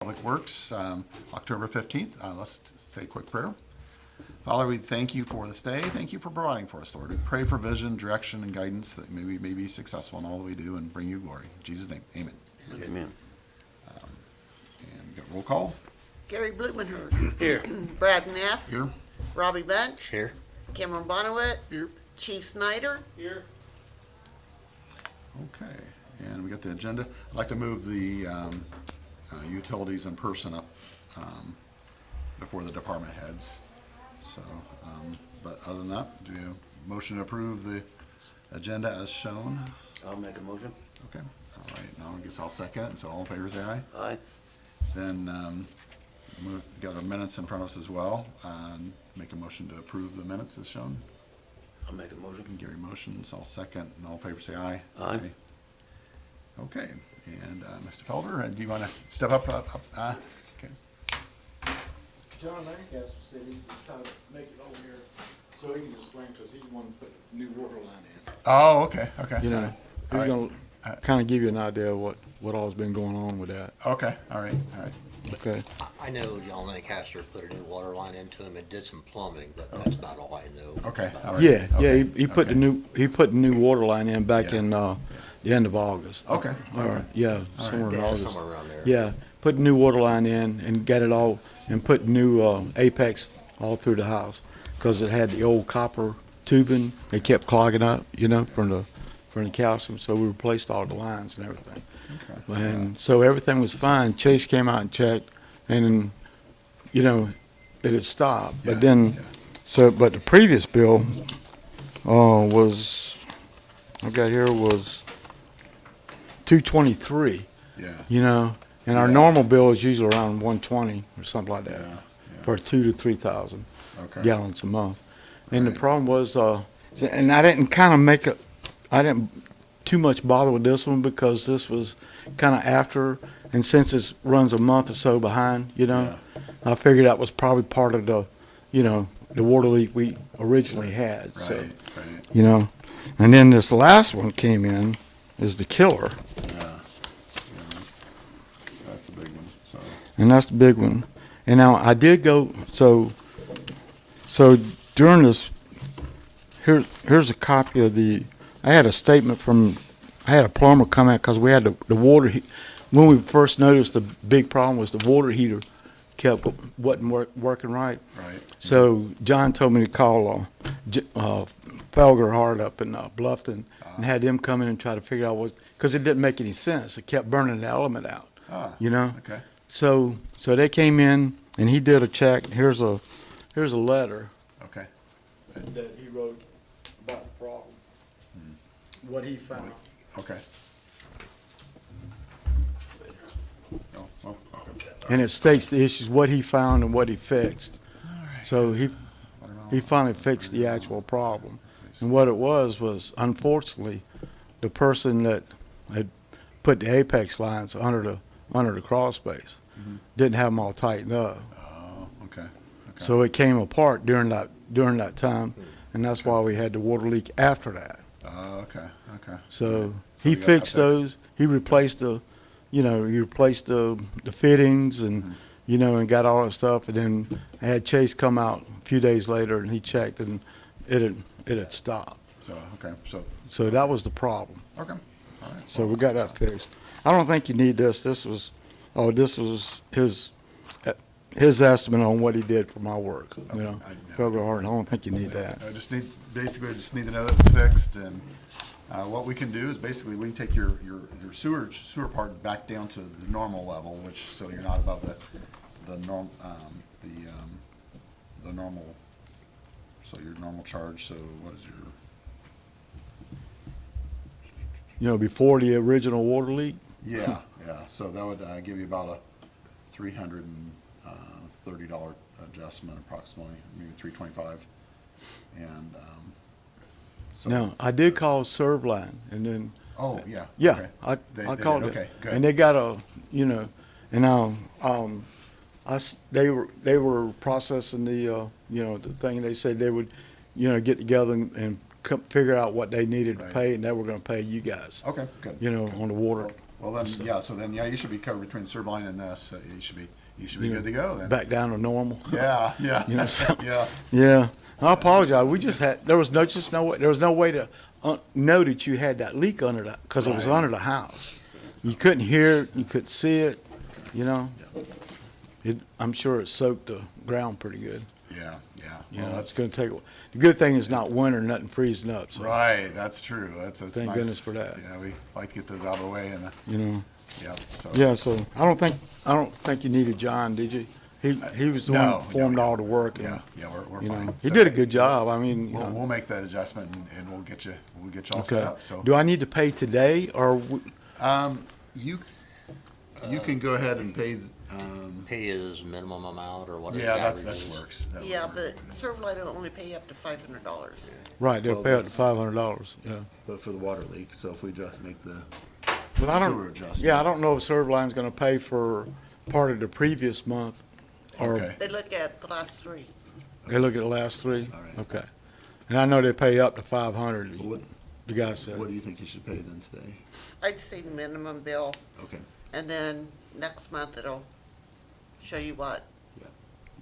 Public Works, October 15th. Let's say a quick prayer. Father, we thank you for this day. Thank you for providing for us, Lord. We pray for vision, direction, and guidance that we may be successful in all that we do and bring you glory. In Jesus' name, amen. Amen. And we got roll call Gary Blumenhurst. Here. Brad Neff. here. Robbie Bunch. Here. Cameron Bonowit. Here. Chief Snyder. Here. Okay, and we got the agenda. I'd like to move the utilities in person up before the department heads. So, but other than that, do you have a motion to approve the agenda as shown? I'll make a motion. Okay, all right, now I guess I'll second it, so all in favor say aye. Aye. Then, we've got our minutes in front of us as well. Make a motion to approve the minutes as shown. I'll make a motion. Gary motions, I'll second, and all in favor say aye. Aye. Okay, and Mr. Felder, do you want to step up? Okay. John Lancaster said he was trying to make it over here so he can explain, because he wanted to put a new water line in. Oh, okay, okay. You know, All he's right. gonna kind of give you an idea of what all's been going on with that. Okay, all right, all right. Okay. I know John Lancaster put a new water line into him and did some plumbing, but that's about all I know. Okay, about all it. right. Yeah, yeah. Okay, He put okay. the new water line in back Yeah. in the end of August. Okay, All okay. right. Yeah, All somewhere in Yeah, August. somewhere around there. Yeah, put the new water line in and got it all, and put new apex all through the house, because it had the old copper tubing. It kept clogging up, from the calcium. So we replaced all the lines and everything. Okay. And so everything was fine. Chase came out and checked, and it had stopped. Yeah, But then, yeah. but the previous bill was, I got here, was 223. Yeah, And our Yeah. normal bill is usually around 120 or something like yeah, that yeah. for 2,000 to 3,000 Okay. gallons a month. And Right. the problem was, and I didn't I didn't too much bother with this one, because this was kind of after, and since it runs a month or so behind, Yeah. I figured that was probably part of the, the water leak we originally had. Right, So, right. and then this last one came in is the killer, Yeah, that's a big one, so. and that's the big one. And now I did go, so during this, here's a copy of I had a statement I had a plumber come out, because we had the water, when we first noticed the big problem was the water heater wasn't working right. Right. So John told me to call Felger Hart up in Bluffton, and had them come in and try to figure out because it didn't make any sense. It kept burning the element out, Okay. So they came in, and he did a check. Here's a letter Okay. that he wrote about the problem, what he found. Okay. Oh, oh, okay. And it states the issues, what he found and what he fixed. So he finally fixed the actual problem. And what it was unfortunately, the person that had put the apex lines under the crawl space didn't have them all tightened up. Oh, okay. Okay. So it came apart during that time, and that's why we had the water leak after that. Oh, okay, okay. So So he you got that fixed fixed. those. He replaced the fittings and and got all that stuff. And then I had Chase come out a few days later, and he checked, and it had stopped. So, okay, so, So that was the problem. okay. All right. So we got that fixed. I don't think you need this. This was his estimate on what he did for my work. Felger Hart. I don't think you need that. I just need to know that it's fixed, and what we can do is basically we can take your sewer part back down to the normal level, so you're not above the normal, so your normal charge. So what is your? Before the original water leak. Yeah, yeah. So that would give you about a $330 adjustment, approximately, maybe $325, and so. Now I did call Servline, and then. Oh, yeah. Yeah, Okay. I called did, it, okay, good. and they got and they were processing the the thing. They said they would get together and figure out what they needed to Right. pay, and they were going to pay you guys Okay, good. on the water Well, then, yeah, so then, yeah, you should be covered between the serve line and this. You should be good to go then. Back down to normal. Yeah, yeah, You know, so- yeah. Yeah, I apologize. We just had, there was no way to know that you had that leak under that, because it was Right. under the house. You couldn't hear it, you couldn't see it, you know? I'm sure it soaked the ground pretty good. Yeah, yeah. You Well, know, that's it's gonna take, the good thing is not winter, nothing freezing up, so, right. That's true. That's Thank nice. goodness for that. Yeah, we like to get those out of the way and, you know? yeah, so. Yeah, so I don't think you needed John, did you? He was the one No, that performed no. all the work, and, Yeah, yeah, we're you fine. know, he So, did a good job. I mean, you We'll know. make that adjustment and we'll get you all set Okay. up, so. Do I need to pay today, or, You can go ahead and pay, Pay his minimum amount or whatever. yeah, the that average is. works. That would Yeah, work. but Servline will only pay up to $500. right, they'll Well, pay up to that's- $500, yeah. But for the water leak, so if we just make the But I sewer don't, adjustment. yeah, I don't know if Servline's gonna pay for part of the previous month, or Okay. They look at the last three. they look at the last three? All right. Okay. And I know they pay up to 500, What, the guy said. what do you think you should pay then today? I'd say minimum bill, Okay, and then next month it'll show you what.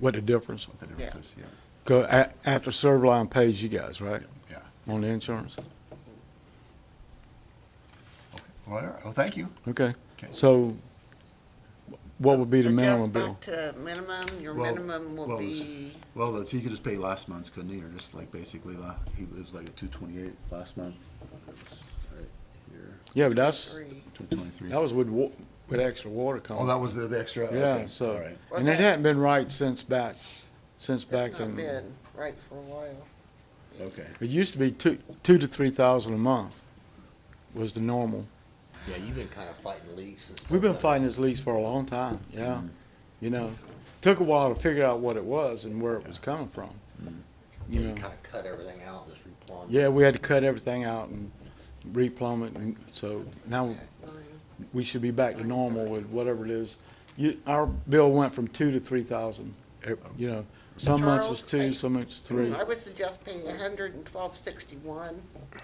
What the difference? what the difference is, yeah, Go, after Servline pays you guys, right, yeah. on the insurance? Okay. Well, all right. Well, thank you. Okay, Okay. so what would be the minimum Adjust bill? back to minimum, your Well- minimum will well, be, Well, he could just pay last month's, couldn't he, or just like basically, it was like a 228 last month. It was right here, Yeah, but that's, 223. that was with extra water coming. Oh, that was the extra? Yeah, Okay. so, All right. and it Okay. hadn't been right since back it's in. not been right for a while. Okay. It used to be two to 3,000 a month was the normal. Yeah, you've been kind of fighting leaks and stuff. We've been like fighting this lease for a long time, yeah. Mm-hmm. You know, took a while to figure out what it was and where it was coming from. that. You You know, kind of cut everything out, and just replumb. yeah, we had to cut everything out and replumb it, and so now we should be back to normal with whatever it is. Our bill went from 2 to 3,000, you know, some months was Charles, 2, some months was 3. I would suggest paying $112.61.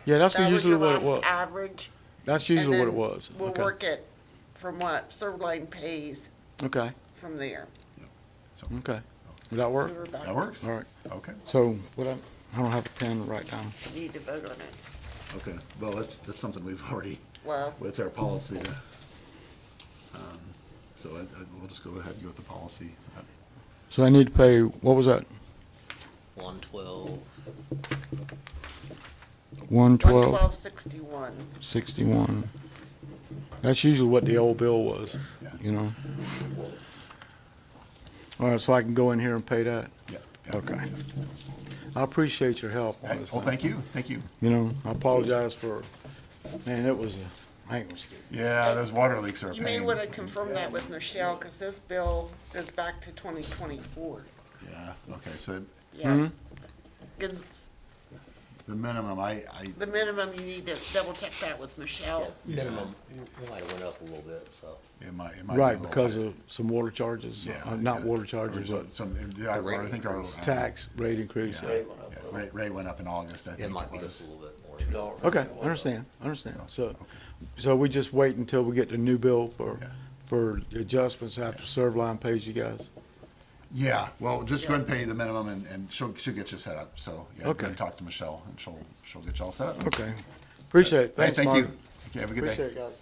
Yeah, that's That was usually your what it last was. average. That's and usually what it then was. We'll Okay. work it from what Servline pays Okay, from there. okay. Would that work? Sewer back. That works? All right. Okay, So, I don't have a pen to write down. You need to vote on it. okay. Well, that's something we've already, Well, it's our policy to, so we'll just go ahead and go with the policy. So I need to pay, what was that? 112. 112, 112.61. 61. That's usually what the old bill was, Yeah. you know? All right, so I can go in here and pay that? Yeah. yeah. Okay. I appreciate your help on Hey, this. well, thank you, thank you. You know, I apologize for, man, it was I ain't gonna skip. Yeah, those water leaks are a You may pain. want to confirm that with Michelle, because this bill goes back to 2024. Yeah, okay, so Yeah. 'Cause the minimum, the minimum, you need to double check that with Michelle. Minimum, it might have went up a little bit, so. it might be a Right, little because higher. of some water charges, Yeah, not yeah. water charges, Or but some, yeah, I think our. tax rate increase. Yeah, yeah, rate went up in August, I think It might be was. just a little bit more. Okay, I understand. So we just wait until we get the new bill Yeah. for the adjustments after Servline pays you guys? Yeah, well, just go ahead and pay the minimum and she'll get you set up, so, yeah, go Okay. ahead and talk to Michelle and she'll get you all set up. Okay, appreciate it. Hey, Thanks, thank Mark. you. Okay, have a good day. Appreciate it, guys.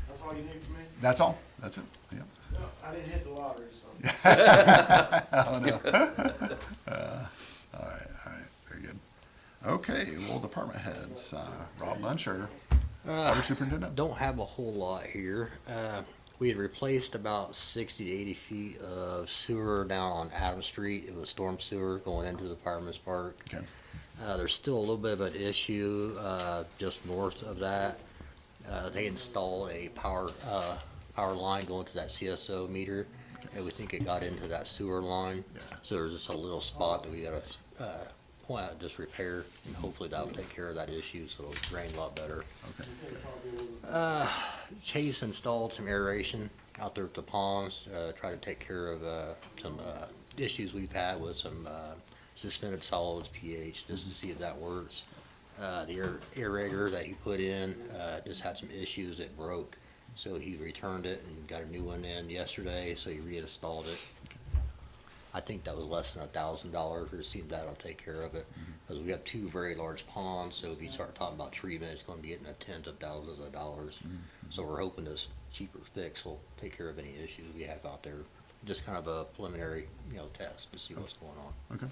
That's all you need from me? That's all, that's it, yeah. No, I didn't hit the lottery, so. Oh, no. All right, very good. Okay, well, department heads, Rob Bunch or water superintendent? Don't have a whole lot here. We had replaced about 60 to 80 feet of sewer down on Adams Street. It was storm sewer going into the Fireman's Park. Okay. There's still a little bit of an issue just north of that. They installed a power line going to that CSO meter, and we think it got into that sewer line. Yeah. So there's just a little spot that we gotta point out, just repair, and hopefully that'll take care of that issue, so it'll drain a lot better. Chase installed some aeration out there at the ponds, try to take care of some issues we've had with some suspended solids pH, just to see if that works. The aerator that he put in just had some issues, it broke. So he returned it and got a new one in yesterday, so he reinstalled it. I think that was less than $1,000, or it seems that'll take care of it. Because we have two very large ponds, so if you start talking about treatment, it's gonna be getting the tens of thousands of dollars. So we're hoping this cheaper fix will take care of any issues we have out there. Just kind of a preliminary, test to see what's going on. Okay.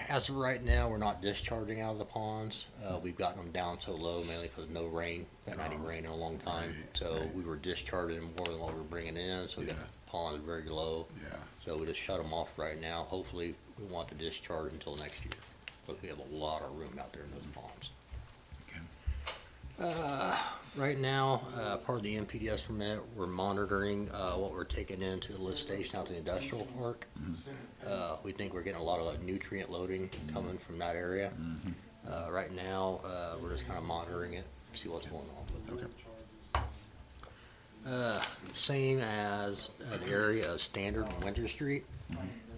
As of right now, we're not discharging out of the ponds. We've gotten them down so low mainly because no rain, not any rain in a long time. Right, So right. we were discharging more than what we were bringing in, so we got Yeah. the ponds very low. Yeah. So we just shut them off right now. Hopefully, we want to discharge until next year. But we have a lot of room out there in those ponds. Okay. Right now, part of the MPDS permit, we're monitoring what we're taking into the lift station out to the industrial park. We think we're getting a lot of nutrient loading coming from that area. Right now, we're just kind of monitoring it, see what's going on. Okay. Same as the area of Standard and Winter Street.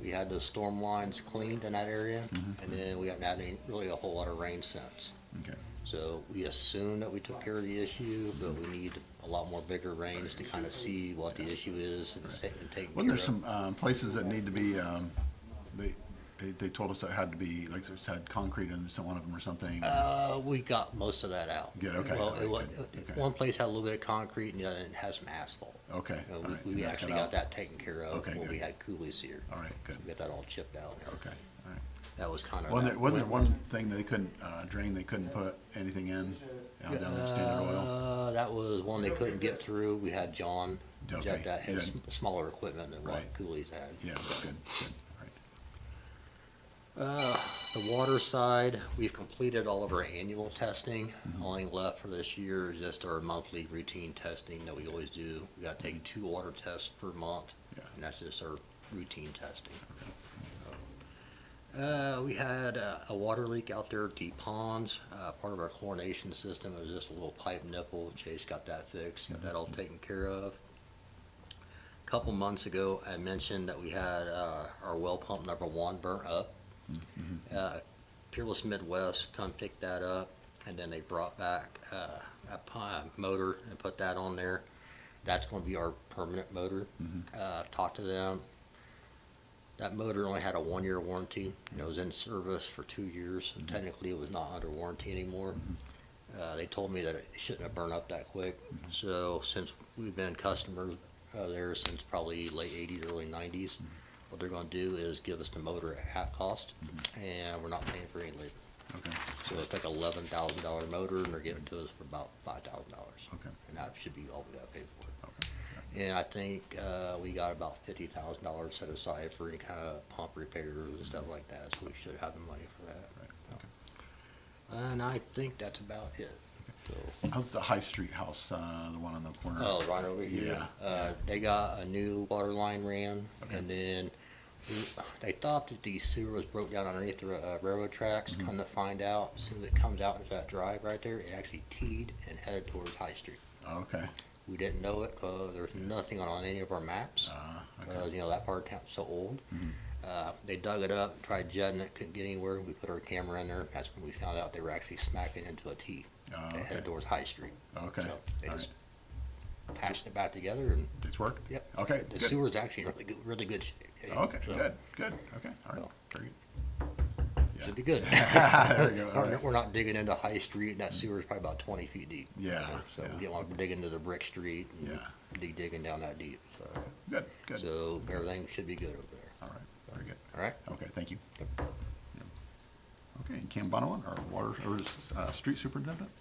We had the storm lines cleaned in that area, and then we haven't had really a whole lot of rain since. Okay. So we assume that we took care of the issue, but we need a lot more bigger rains to kind of see what the issue is and taken care of. Wasn't there some places that need to be, they told us that had to be, like, there's had concrete in some one of them or something? We got most of that out. Good, okay, Well, all right, good, okay. one place had a little bit of concrete and the other has some asphalt. Okay, all right. We and that's actually got got out. that taken care of Okay, when we good. had coolies here. All right, good. We got that all chipped out and everything. Okay, all right. That was kind of. Wasn't there one thing they couldn't drain, they couldn't put anything in, down there, Standard Oil? That was one they couldn't get through. We had John Okay, jet that had yeah. smaller equipment than what Right. coolies had. Yeah, good, all right. The water side, we've completed all of our annual testing. Only left for this year is just our monthly routine testing that we always do. We gotta take 2 water tests per month, Yeah. and that's just our routine testing. We had a water leak out there at the ponds. Part of our chlorination system was just a little pipe nipple. Chase got that fixed, got that all taken care of. A couple months ago, I mentioned that we had our well pump number 1 burnt up. Peerless Midwest come pick that up, and then they brought back a motor and put that on there. That's going to be our permanent motor. Talked to them. That motor only had a 1-year warranty, and it was in service for 2 years. So technically, it was not under warranty anymore. They told me that it shouldn't have burned up that quick. So since we've been customers there since probably late 80s, early 90s, what they're going to do is give us the motor at half cost, and we're not paying for any labor. Okay, So it's like $11,000 motor, and they're giving it to us for about $5,000. okay, And that should be all we got to pay for it. okay. And I think we got about $50,000 set aside for any kind of pump repairs and stuff like that, so we should have the money for that. Right, okay. And I think that's about it. So, How's the High Street house, the one on the corner? oh, right over here. Yeah. They got a new water line ran, Okay. and then they thought that the sewer was broke down underneath the railroad tracks. Come to find out, as soon as it comes out into that drive right there, it actually teed and headed towards High Street. Okay, We didn't know it because there's nothing on any of our maps. okay. That part of town's so old. They dug it up, tried jetting it, couldn't get anywhere. We put our camera in there. That's when we found out they were actually smacking into a T. They headed Okay, towards High Street. okay, So they all just patched it back together, and it's worked? yep. Okay, The good. sewer's actually in really good shape. Okay, So, good, good, okay, all right, So. very good. Yeah. Should be good. There we go, all right. We're not digging into High Street, and that sewer's probably about 20 feet deep. Yeah, So yeah. we didn't want to dig into the brick street and Yeah. be digging down that deep. So, Good, good, so everything should be good over there. all right, very good. All right? Okay, thank you. Yeah. Okay, Cam Bonawon, our water, or street superintendent?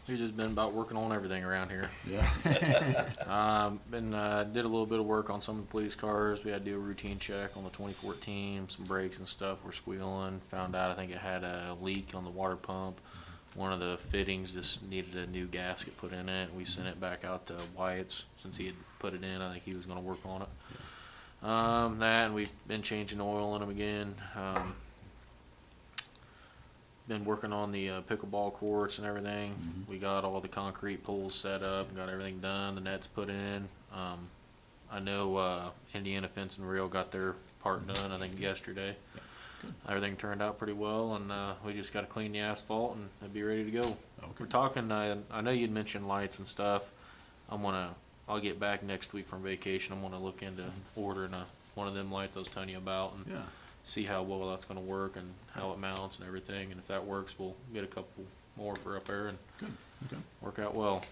We've just been about working on everything around here. Yeah. Did a little bit of work on some of the police cars. We had to do a routine check on the 2014. Some brakes and stuff were squealing. Found out I think it had a leak on the water pump. One of the fittings just needed a new gasket put in it. We sent it back out to Wyatt's since he had put it in. I think he was going to work on it. That, and we've been changing oil in them again. Been working on the pickleball courts and everything. We got all the concrete poles set up and got everything done. The nets put in. I know Indiana Fence and Rail got their part done, I think, yesterday. Everything turned out pretty well, and we just got to clean the asphalt and it'll be ready to go. We're talking. I know you'd mentioned lights and stuff. I'll get back next week from vacation. I'm gonna look into ordering one of them lights I was telling you about and Yeah. see how well that's gonna work and how it mounts and everything. And if that works, we'll get a couple more for up there and Good. Okay. work out well.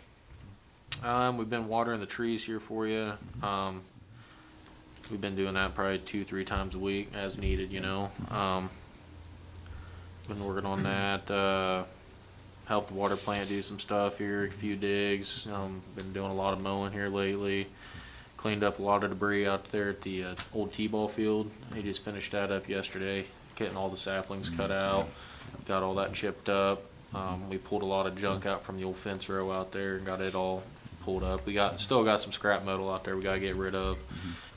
We've been watering the trees here for you. We've been doing that probably 2-3 times a week as needed, you know. Been working on that. Helped the water plant do some stuff here, a few digs. Been doing a lot of mowing here lately. Cleaned up a lot of debris out there at the old T-ball field. He just finished that up yesterday, getting all the saplings cut out. Got all that chipped up. We pulled a lot of junk out from the old fence row out there and got it all pulled up. We still got some scrap metal out there we gotta get rid of.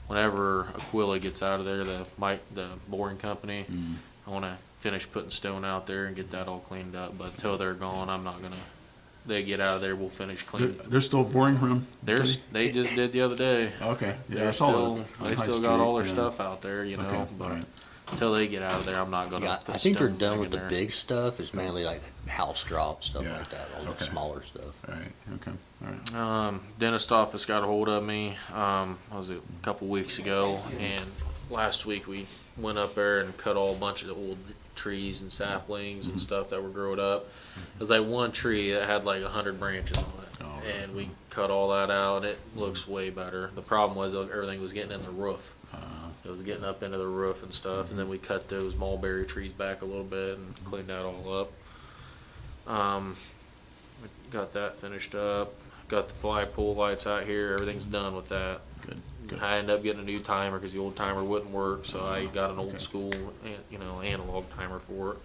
Whenever Aquila gets out of there, the boring company, I wanna finish putting stone out there and get that all cleaned up. But until they're gone, I'm not gonna. They get out of there, we'll finish cleaning. They're still boring from the city? They just did the other day. Okay. Yeah, I They're saw still, that. on they High still got all their Street, yeah. stuff out there, you know. Okay, But alright. until they get out of there, I'm not gonna. Yeah, put I think they're stone done back with in the there. big stuff. It's mainly like house drop stuff Yeah, like that, all okay. the smaller stuff. All right. Okay. All right. Dentist office got a hold of me, was it a couple weeks ago, and last week we went up there and cut all a bunch of the old trees and saplings and stuff that were growing up. It was like one tree that had like 100 branches on it, Oh, and we cut all that out, and it looks way better. The problem was everything was getting in the roof. It was getting up into the roof and stuff, and then we cut those mulberry trees back a little bit and cleaned that all up. We got that finished up. Got the flagpole lights out here. Everything's done with that. Good. Good. I ended up getting a new timer because the old timer wouldn't work, so I got an old Okay. school, analog timer for it.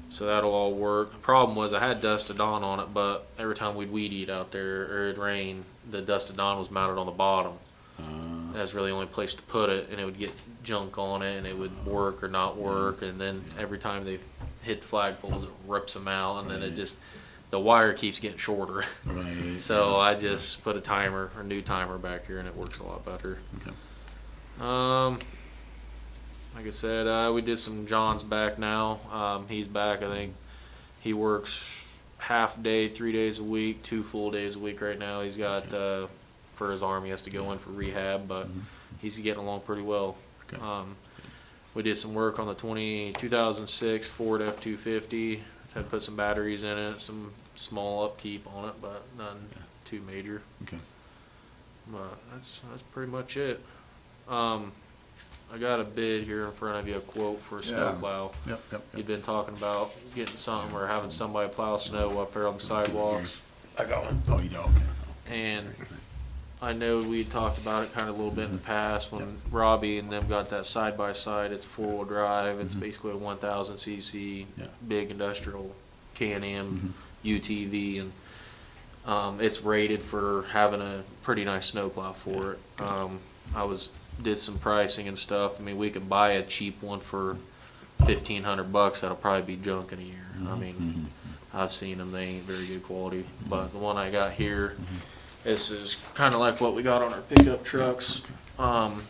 So that'll all work. The problem was I had dust of dawn on it, but every time we'd weed eat out there or it'd rain, the dust of dawn was mounted on the bottom. That's really the only place to put it, and it would get junk on it, and it would work or not work, and then every time they hit the flagpoles, it rips them out, and then it just, the wire keeps getting shorter. Right. So I just put a new timer back here, and it works a lot better. Okay. Like I said, we did some. John's back now. He's back. I think he works half day, 3 days a week, 2 full days a week right now. He's got for his arm, he has to go in for rehab, but he's getting along pretty well. Okay. We did some work on the 2006 Ford F-250. Had to put some batteries in it, some small upkeep on it, but none too major. Okay. But that's pretty much it. I got a bid here in front of you, a quote for a snowplow. Yep. Yep. You've been talking about getting something or having somebody plow snow up there on the sidewalks. I got one. Oh, you do. Okay. And I know we talked about it kind of a little bit in the past when Robbie and them got that side by side. It's 4-wheel drive. It's basically a 1,000 cc Yeah. big industrial Can-Am UTV, and it's rated for having a pretty nice snowplow for it. Did some pricing and stuff. I mean, we could buy a cheap one for $1,500. That'll probably be junk in a year. I mean, I've seen them. They ain't very good quality. But the one I got here, this is kind of like what we got on our pickup trucks.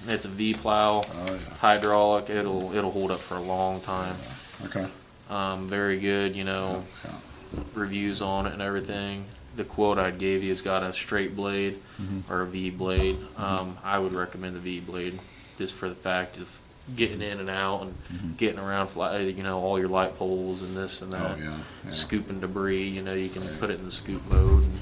It's a V plow, Oh, yeah. hydraulic. It'll hold up for a long time. Okay. Very good, Yeah. reviews on it and everything. The quote I gave you has got a straight blade or a V blade. I would recommend the V blade just for the fact of getting in and out and getting around, all your light poles and this and that. Oh, yeah. Yeah. Scooping debris, you can put it in the scoop mode. And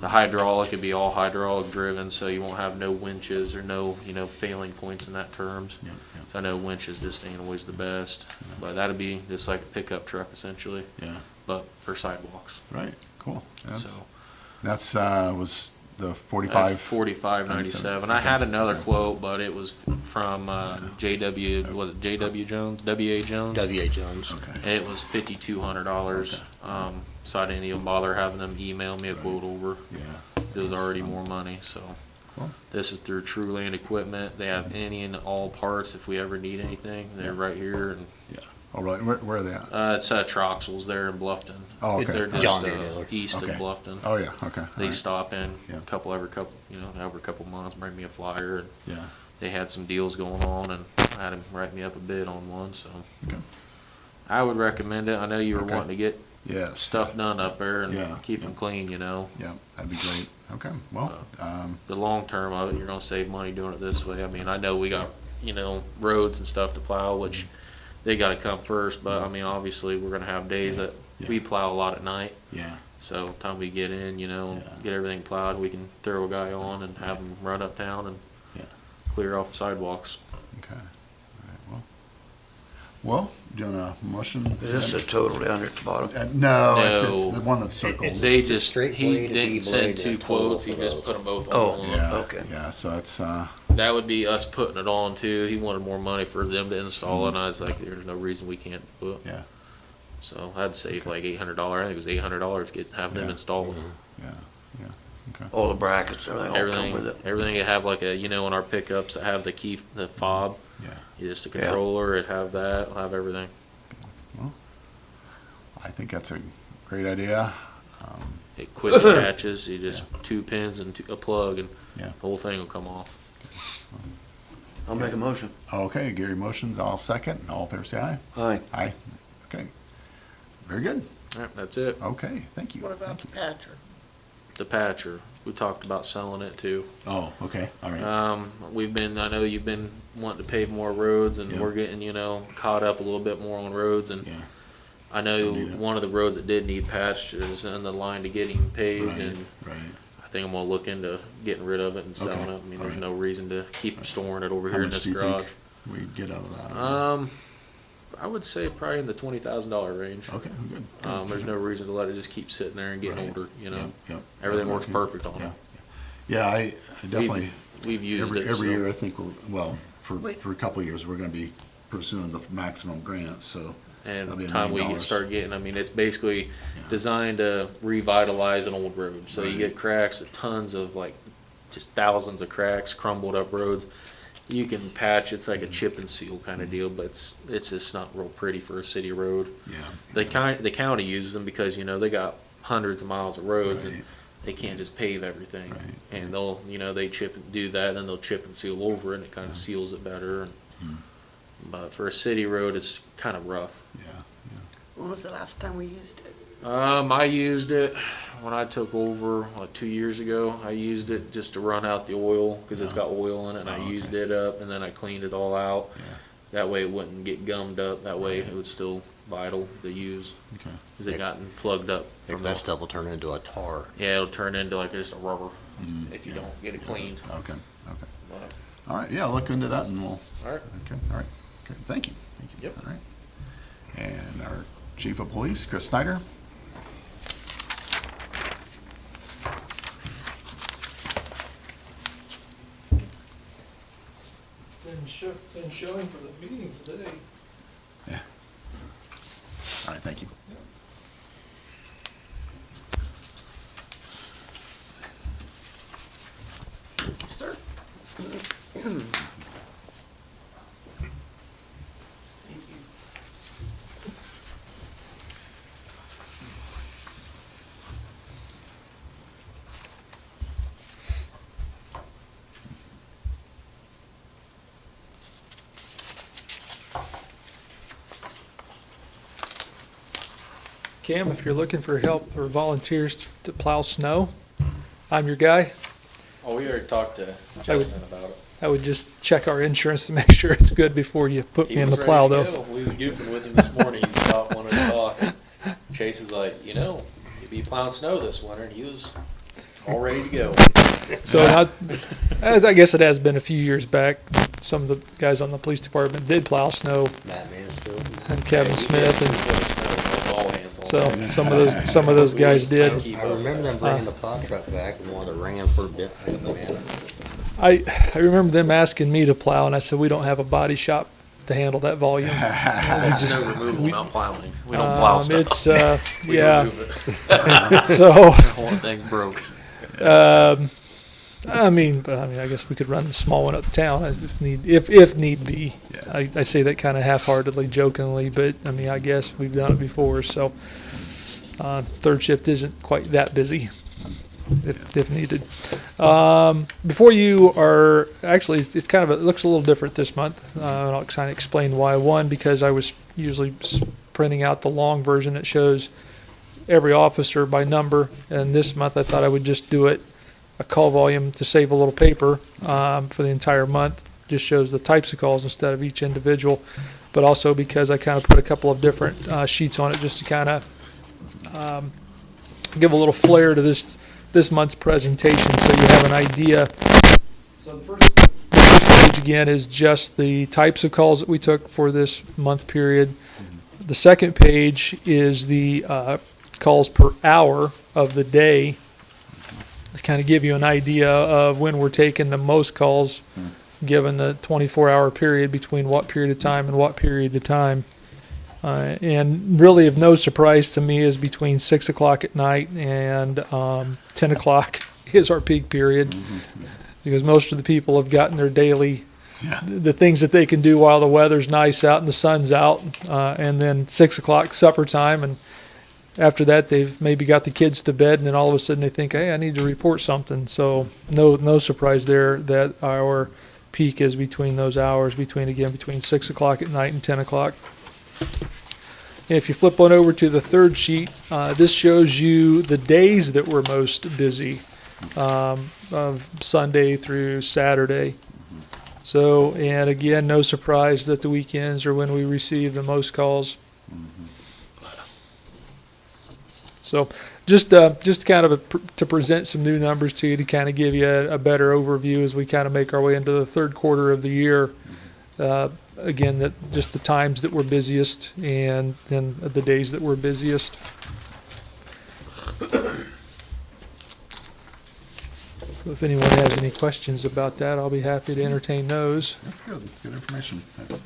the hydraulic would be all hydraulic driven, so you won't have no winches or no, failing points in that terms. Yeah. Yeah. So I know winches just ain't always the best, but that'd be just like a pickup truck essentially, Yeah. but for sidewalks. Right. Cool. So That's was the that's 45. $45.97. I had another quote, but it was from JW. Was it JW Jones? WA Jones. W.A. Jones. Okay. And it was $5,200. So I didn't even bother having them email me a quote over. Yeah. It was already more money. So Cool. this is through True Land Equipment. They have any and all parts if we ever need anything. They're right here, and Yeah. All right. Where are they at? it's Troxels there in Bluffton. Oh, okay. They're just John Deere dealer. east Okay. of Bluffton. Oh, yeah. Okay. They All right. stop in Yeah. every couple months, bring me a flyer, and Yeah. they had some deals going on, and had him write me up a bid on one, so. Okay. I would recommend it. I know you were Okay. wanting to get Yes. stuff done up there and Yeah, keep yeah. them clean, you know. Yeah, that'd be great. Okay, well, The long term of it, you're gonna save money doing it this way. I mean, I know we got, you know, roads and stuff to plow, which they gotta come first, but I mean, obviously, we're gonna have days that we Yeah. plow a lot at night. yeah, So time we get in, you know, and Yeah. get everything plowed, we can throw a guy on and have him run uptown and yeah, clear off the sidewalks. okay. All right, well, do you want a motion? Is this the total down at the bottom? No, No. it's the one that's circled. They just, straight he blade, a didn't D send blade, two and a total quotes, he for just those. put them both Oh, on one. Yeah, Okay. yeah, so it's, That would be us putting it on too. He wanted more money for them to install it, and I was like, there's no reason we can't do it. yeah, So I'd save like $800. I think it was $800 have them Yeah. installed. yeah, yeah, okay. All the brackets, everything all come with it. Everything you have like a, you know, in our pickups that have the key, the fob, Yeah, just the controller, it have that, it'll have everything. I think that's a great idea. It quick attaches, you just two pins and a plug, and Yeah. the whole thing will come off. I'll make a motion. Okay, Gary motions, I'll second, all in favor say aye. Aye. Aye, okay. Very good, All right, that's it. okay, thank you. What about Thank the you. patcher? The patcher, we talked about selling it too. Oh, okay, all right, We've been, I know you've been wanting to pave more roads, and Yeah. we're getting, you know, caught up a little bit more on roads, and yeah, I know Need it. one of the roads that did need patched is in the line to getting paved, right, and right. I think I'm gonna look into getting rid of it and selling Okay, it. I mean, there's alright. no reason to keep storing it over How here in much this do you garage. think we get out of that? I would say probably in the $20,000 range. Okay, good. There's no reason to let it just keep sitting there and getting Right. older, you know? Yep, yep. Everything Yeah, works perfect on yeah. it. Yeah, I definitely, We've used it. every so- year, I think, well, for Wait. a couple of years, we're gonna be pursuing the maximum grant, so. And That'll be $1 time we million. start getting, I mean, it's basically designed to revitalize an old road. So you Right. get cracks, tons of like, just thousands of cracks, crumbled up roads. You can patch, it's like a chip and seal kind of deal, but it's just not real pretty for a city road. Yeah. The county uses them because, you know, they got hundreds of miles of roads and Right. they can't just pave everything. Right. And they'll, you know, they chip and do that, and then they'll chip and seal over it, and it kind of seals it better. But for a city road, it's kind of rough. Yeah, When was the last time we used it? I used it when I took over, like 2 years ago. I used it just to run out the oil, because it's got oil in it, and I Oh, okay. used it up, and then I cleaned it all out. yeah, That way it wouldn't get gummed up, that way it was still vital to use, okay. because it gotten plugged up. If from messed up, will turn into a tar. Yeah, it'll turn into like just a rubber if you don't get it cleaned. Okay, okay. But, All right, yeah, look into that and we'll, all right. okay, all right. Okay, thank you. Thank you. Yep. All right. And our chief of police, Chris Snyder. Been showing for the meeting today. Yeah. All right, thank you. Sir? Cam, if you're looking for help or volunteers to plow snow, I'm your guy. Oh, we already talked to Justin about it. I would just check our insurance to make sure it's good before you put me in the plow, though. We was goofing with him this morning. He stopped, wanted to talk. Chase is like, you know, you'd be plowing snow this winter, and he was all ready to go. So as I guess it has been a few years back. Some of the guys on the police department did plow snow, Matt Mansfield. and Kevin Smith, and and all hands on so deck. some of those guys did. Keep I up. remember them bringing the plow truck back and one of the ran for a bit. Man, I remember them asking me to plow, and I said we don't have a body shop to handle that volume. It's snow removal, not plowing. We don't plow stuff. It's We yeah. remove it. So. The whole thing's broke. I mean, I guess we could run the small one uptown if need be. Yeah. I say that kind of half-heartedly, jokingly, but I mean, I guess we've done it before. So, third shift isn't quite that busy, if needed. Before you are, actually, it's kind of, it looks a little different this month. And I'll kind of explain why. One, because I was usually printing out the long version that shows every officer by number. And this month I thought I would just do it a call volume to save a little paper for the entire month. Just shows the types of calls instead of each individual. But also because I kind of put a couple of different sheets on it just to kind of give a little flair to this month's presentation, so you have an idea. So the first page again is just the types of calls that we took for this month period. The second page is the calls per hour of the day, to kind of give you an idea of when we're taking the most calls, given the 24-hour period between what period of time and what period of time. And really of no surprise to me is between 6 o'clock at night and 10 o'clock is our peak period, because most of the people have gotten their daily, the things that they can do while the weather's nice out and the sun's out, and then 6 o'clock supper time, and after that they've maybe got the kids to bed, and then all of a sudden they think, hey, I need to report something. So no surprise there that our peak is between those hours, between 6 o'clock at night and 10 o'clock. If you flip on over to the third sheet, this shows you the days that we're most busy, of Sunday through Saturday. So, and again, no surprise that the weekends are when we receive the most calls. So just kind of to present some new numbers to you, to kind of give you a better overview as we kind of make our way into the third quarter of the year. Again, that just the times that we're busiest and then the days that we're busiest. So if anyone has any questions about that, I'll be happy to entertain those. That's good. That's good information. That's,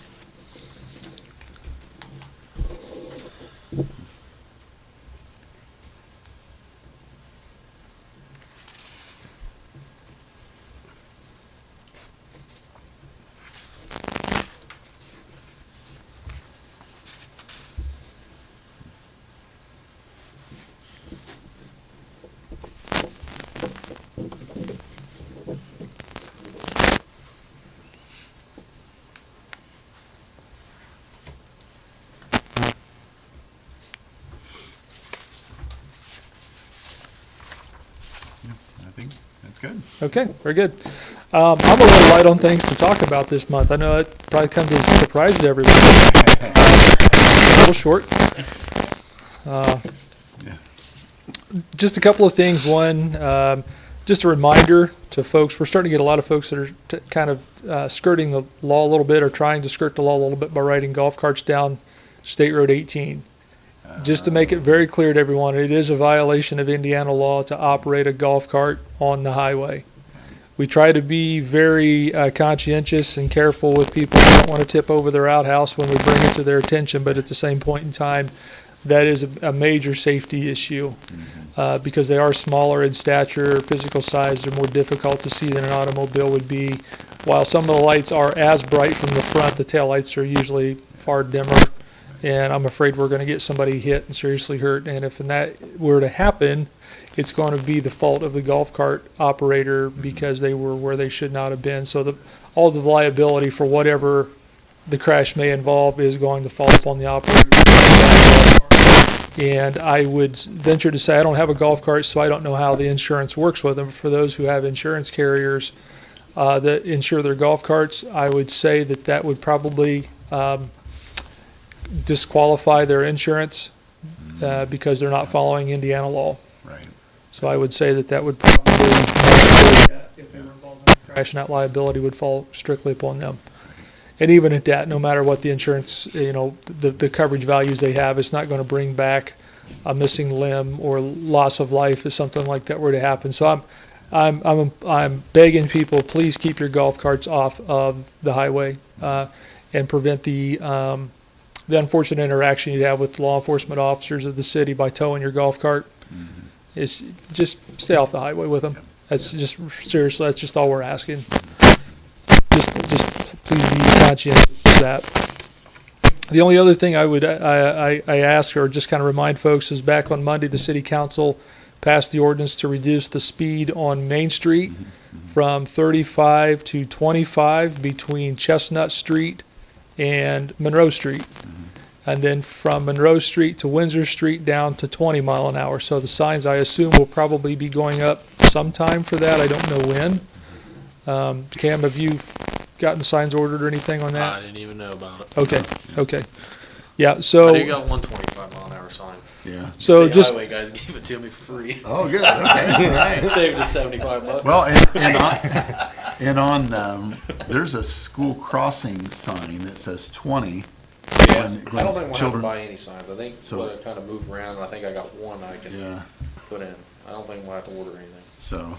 I think that's good. Okay, very good. I'm a little light on things to talk about this month. I know it probably comes as a surprise to everybody. A little short. Just a couple of things. One, just a reminder to folks, we're starting to get a lot of folks that are kind of skirting the law a little bit, or trying to skirt the law a little bit by riding golf carts down State Road 18. Just to make it very clear to everyone, it is a violation of Indiana law to operate a golf cart on the highway. We try to be very conscientious and careful with people who don't want to tip over their outhouse when we bring it to their attention, but at the same point in time, that is a major safety issue, because they are smaller in stature, physical size. They're more difficult to see than an automobile would be. While some of the lights are as bright from the front, the tail lights are usually far dimmer. And I'm afraid we're going to get somebody hit and seriously hurt. And if that were to happen, it's going to be the fault of the golf cart operator, because they were where they should not have been. So all the liability for whatever the crash may involve is going to fall upon the operator. And I would venture to say, I don't have a golf cart, so I don't know how the insurance works with them. For those who have insurance carriers that insure their golf carts, I would say that would probably disqualify their insurance because they're not following Indiana law. Right. So I would say that would probably, if they were involved in a crash, and that liability would fall strictly upon them. And even at that, no matter what the insurance, the coverage values they have, it's not going to bring back a missing limb or loss of life if something like that were to happen. So I'm begging people, please keep your golf carts off of the highway and prevent the unfortunate interaction you have with law enforcement officers of the city by towing your golf cart. Is just stay off the highway with them. That's just, seriously, that's just all we're asking. Just please be conscientious of that. The only other thing I ask, or just kind of remind folks, is back on Monday the city council passed the ordinance to reduce the speed on Main Street from 35 to 25 between Chestnut Street and Monroe Street. And then from Monroe Street to Windsor Street down to 20 mile an hour. So the signs, I assume, will probably be going up sometime for that. I don't know when. Cam, have you gotten signs ordered or anything on I that? didn't even know about it. Okay. Yeah, I do so, got 125 mile an hour sign. Yeah. so State just, highway guys gave it to me for free. Oh, good, okay, all right. Saved us $75. Well, there's a school crossing sign that says 20. Yeah, When I don't think we'll have to children- buy any signs. I think So- we'll kind of move around. I think I got one I can Yeah, put in. I don't think we'll have to order anything. so,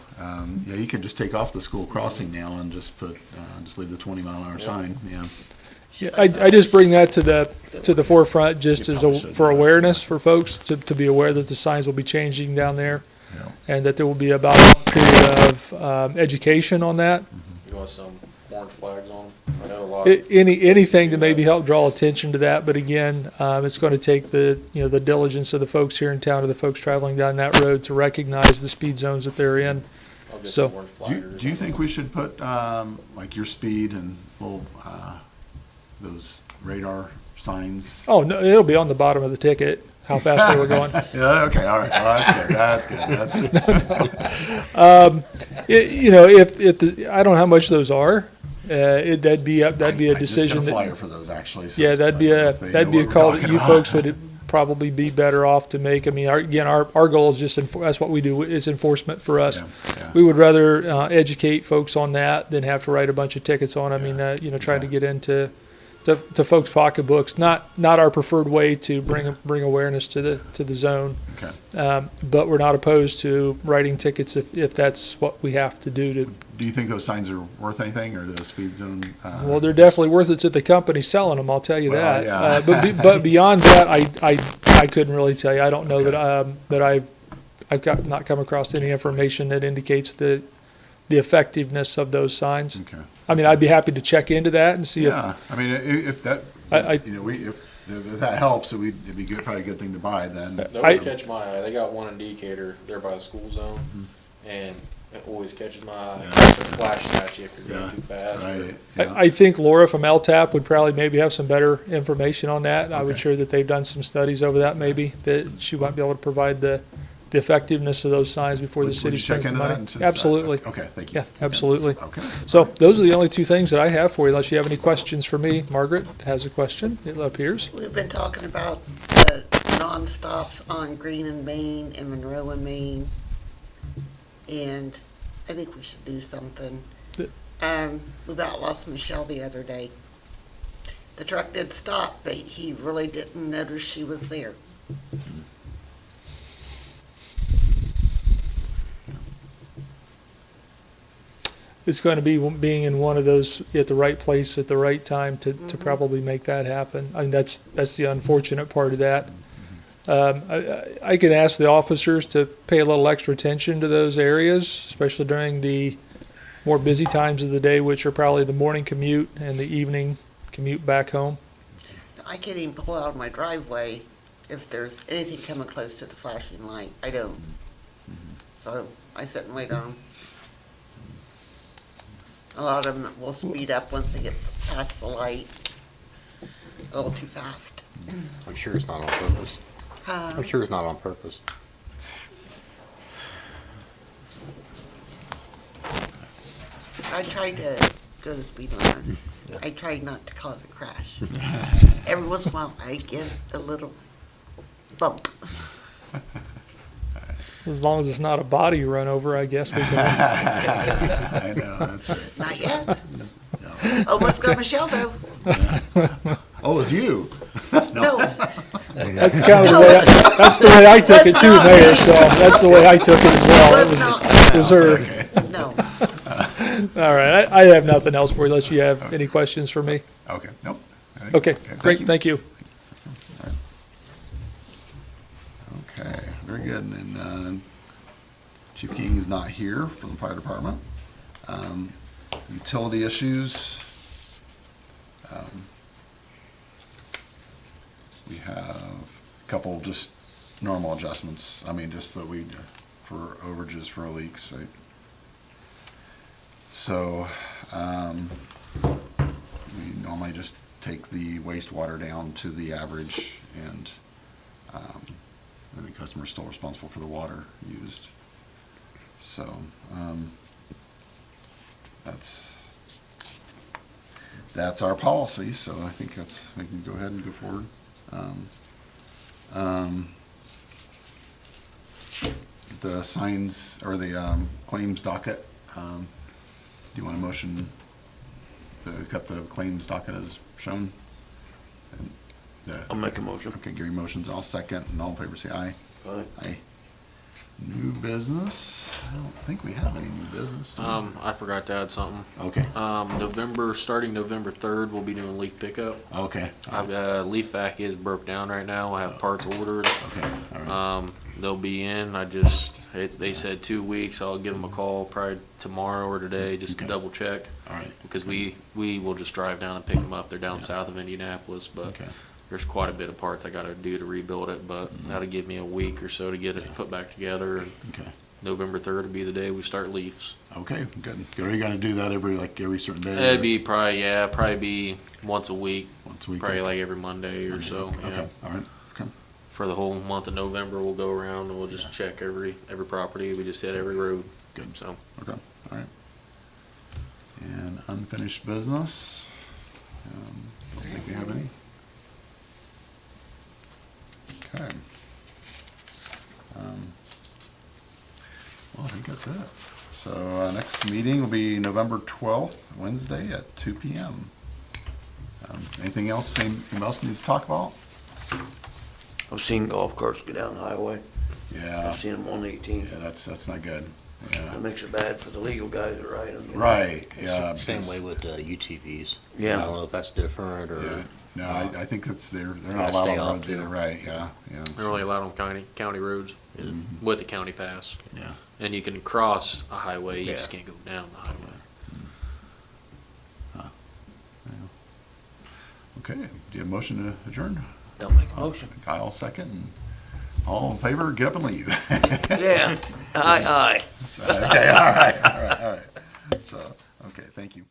yeah, you can just take off the school crossing now and just put, just leave the 20-mile-an-hour sign, yeah. yeah, I just bring that to the forefront just You as, probably should for do that. awareness for folks to be aware that the signs will be changing down there. Yeah. And that there will be about a period of, education on that. You want some orange flags on them? I know a lot. Anything to maybe help draw attention to that, but again, it's gonna take the diligence of the folks here in town, or the folks traveling down that road to recognize the speed zones that they're in. I'll get so- some orange Do you, flaggers. do you think we should put, like your speed and those radar signs? Oh, no, it'll be on the bottom of the ticket, how fast they were going. Yeah, okay, all right, well, that's good, I don't know how much those are, that'd be a decision I just got a that, flyer for those, actually. So yeah, that'd be if they that'd know be a what we're call that talking you about. folks would probably be better off to make. I mean, our goal is just, that's what we do, is enforcement for us. Yeah. We would rather educate folks on that than have to write a bunch of tickets on. I mean, trying to get into to folks' pocketbooks. Not our preferred way to bring awareness to the zone. Okay. But we're not opposed to writing tickets if that's what we have to do to. Do you think those signs are worth anything, or the speed zone? Well, they're definitely worth it to the company selling them. I'll tell you Well, that. yeah. But beyond that, I couldn't really tell you. I don't know that I've not come across any information that indicates the effectiveness of those signs. Okay. I mean, I'd be happy to check into that and see if, Yeah, I mean, if that, I- if that helps, it'd be probably a good thing to buy then. They always catch my eye. They got one in Decatur there by the school zone, and it always catches my eye. They're flashing at you if you're going Yeah, too fast. right, yeah. I think Laura from LTAP would probably maybe have some better information on that. I would Okay. sure that they've done some studies over that maybe, that she might be able to provide the effectiveness of those signs before the Would city you check spends the into that money. and just, Absolutely. Okay, thank you. Yeah, absolutely. Okay. So those are the only two things that I have for you, unless you have any questions for me. Margaret has a question, it appears. We've been talking about the non-stops on Green and Main and Monroe and Main, and I think we should do something. We about lost Michelle the other day. The truck did stop, but he really didn't notice she was there. It's going to be being in one of those at the right place at the right time to probably make that happen. I mean, that's the unfortunate part of that. I can ask the officers to pay a little extra attention to those areas, especially during the more busy times of the day, which are probably the morning commute and the evening commute back home. I can't even pull out of my driveway if there's anything coming close to the flashing light. I don't. So I sit and wait on them. A lot of them will speed up once they get past the light. A little too fast. I'm sure it's not on purpose. I'm sure it's not on purpose. I tried to go the speed limit. I tried not to cause a crash. Every once in a while, I get a little bump. As long as it's not a body you run over, I guess we can. I know, that's right. Not yet. Almost got Michelle though. Oh, it was you? No, That's kind of the way, that's the way I took it too, Mayor, so that's the way I took it as well. It was her. no. All right, I have nothing else for you unless you have any questions for me. Okay, nope. Okay, great, thank you. Okay, very good. And Chief King is not here from the fire department. Utility issues. We have a couple just normal adjustments. I mean, just that we for overages for leaks, right? So, we normally just take the wastewater down to the average, and the customer's still responsible for the water used. So, that's our policy, so I think we can go ahead and go forward. The signs, or the claims docket, do you want a motion to accept the claims docket as shown? And I'll make a motion. Okay, Gary motions, I'll second, and all in favor say aye. Aye. Aye. New business? I don't think we have any new business. do we? I forgot to add something. Okay, Starting November 3rd, we'll be doing leaf pickup. okay, Leaf vac is broke down right now. I have parts ordered. okay, all right. They'll be in. They said 2 weeks. I'll give them a call probably tomorrow or today just to Okay. double check. All right, Because we will just drive down and pick them up. They're down south of Indianapolis, but okay, there's quite a bit of parts I gotta do to rebuild it, but that'll give me a week or so to get it put back together, and okay. November 3rd will be the day we start leaves. Okay, good. Are you gonna do that every certain day? It'd be probably be once a week, Once a week? probably like every Monday or so, yeah. Okay, all right, okay. For the whole month of November, we'll go around and we'll just check every property. We just hit every road. Good. So, Okay, all right. And unfinished business? Don't think we have any. Okay. Well, I think that's it. So, next meeting will be November 12th, Wednesday at 2 PM. Anything else anyone else needs to talk about? I've seen golf carts go down the highway. Yeah, I've seen them on 18. yeah, that's not good. Yeah. That makes it bad for the legal guys that ride them. Right, yeah. Same because- way with UTVs. Yeah. I don't know if that's different Yeah, or, no, I think they're not Gotta allowed stay on off roads too. either, right, yeah, yeah. they're only allowed on county roads Mm-hmm. with the county pass. Yeah. And you can cross a highway, you Yeah. just can't go down the highway. Okay, do you have a motion to adjourn? They'll make a motion. Kyle second, and all in favor, get up and leave. Yeah. Aye, aye. Okay, all right. So, okay, thank you.